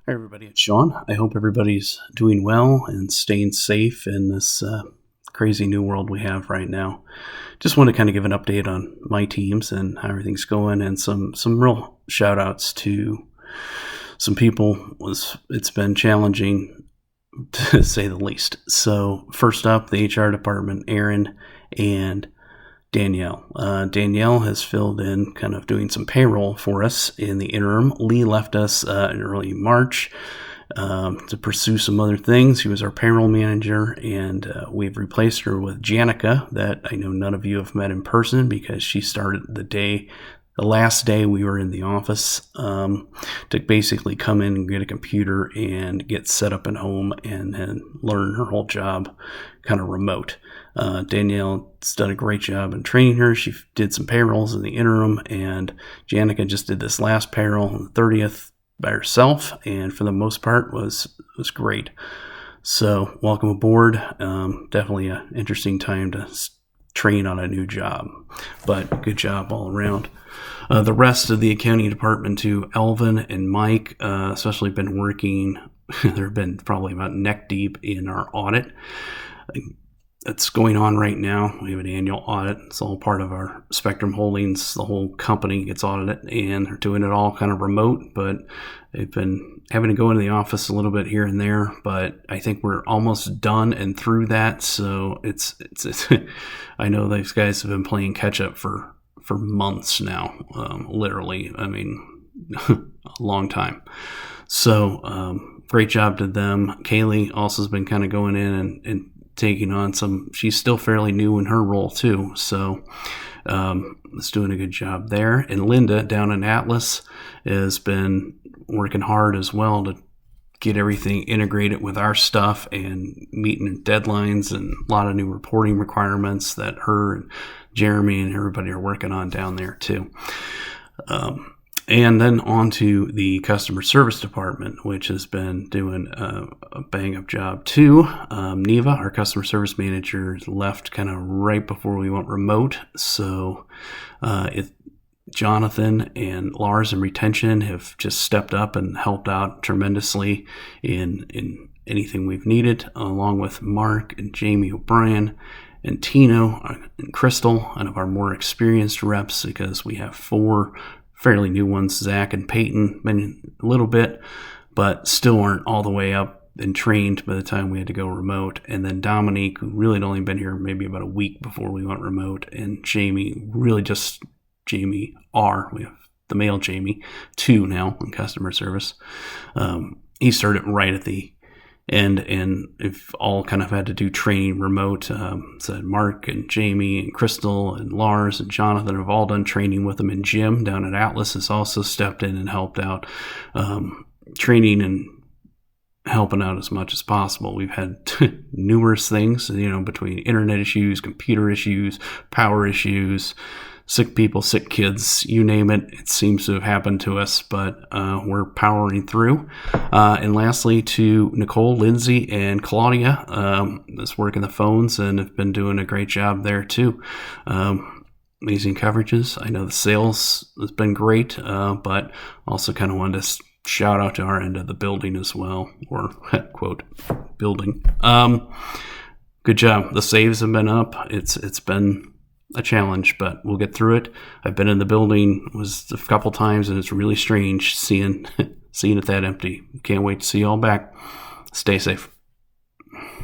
Hi, everybody. It's Sean. I hope everybody's doing well and staying safe in this crazy new world we have right now. Just want to kind of give an update on my teams and how everything's going, and some real shout outs to some people. It's been challenging to say the least. So first up, the HR department, Aaron and Danielle. Danielle has filled in, kind of doing some payroll for us in the interim. Lee left us in early March to pursue some other things. He was our payroll manager, and we've replaced her with Janica, that I know none of you have met in person because she started the last day we were in the office, to basically come in and get a computer and get set up at home and learn her whole job kind of remote. Danielle's done a great job in training her. She did some payrolls in the interim, and Janica just did this last payroll on the 30th by herself, and for the most part was great. So welcome aboard. Definitely an interesting time to train on a new job, but good job all around. The rest of the accounting department too, Elvin and Mike, especially been working. They've been probably about neck deep in our audit. That's going on right now. We have an annual audit. It's all part of our Spectrum Holdings. The whole company gets audited, and they're doing it all kind of remote, but they've been having to go into the office a little bit here and there, but I think we're almost done and through that. So it's I know these guys have been playing catch up for months now, literally. I mean, a long time. So great job to them. Kaylee also has been kind of going in and taking on some. She's still fairly new in her role too, so is doing a good job there. And Linda down in Atlas has been working hard as well to get everything integrated with our stuff and meeting deadlines and a lot of new reporting requirements that her and Jeremy and everybody are working on down there too. And then on to the customer service department, which has been doing a bang-up job too. Neva, our customer service manager, left kind of right before we went remote. So Jonathan and Lars in retention have just stepped up and helped out tremendously in anything we've needed, along with Mark and Jamie O'Brien and Tino and Crystal, one of our more experienced reps, because we have 4 fairly new ones. Zach and Peyton, been a little bit, but still aren't all the way up and trained by the time we had to go remote. And then Dominique, who really had only been here maybe about a week before we went remote, and Jamie, Jamie R. We have the male Jamie, 2 now in customer service. He started right at the and if all kind of had to do training remote. So Mark and Jamie and Crystal and Lars and Jonathan have all done training with them, and Jim down at Atlas has also stepped in and helped out, training and helping out as much as possible. We've had numerous things, between internet issues, computer issues, power issues, sick people, sick kids, you name it. It seems to have happened to us, but we're powering through. And lastly, to Nicole, Lindsay, and Claudia, that's working the phones and have been doing a great job there too. Amazing coverages. I know the sales has been great, but also kind of wanted to shout out to our end of the building as well, or quote, building. Good job. The saves have been up. It's been a challenge, but we'll get through it. I've been in the building was a couple times, and it's really strange seeing it that empty. Can't wait to see you all back. Stay safe.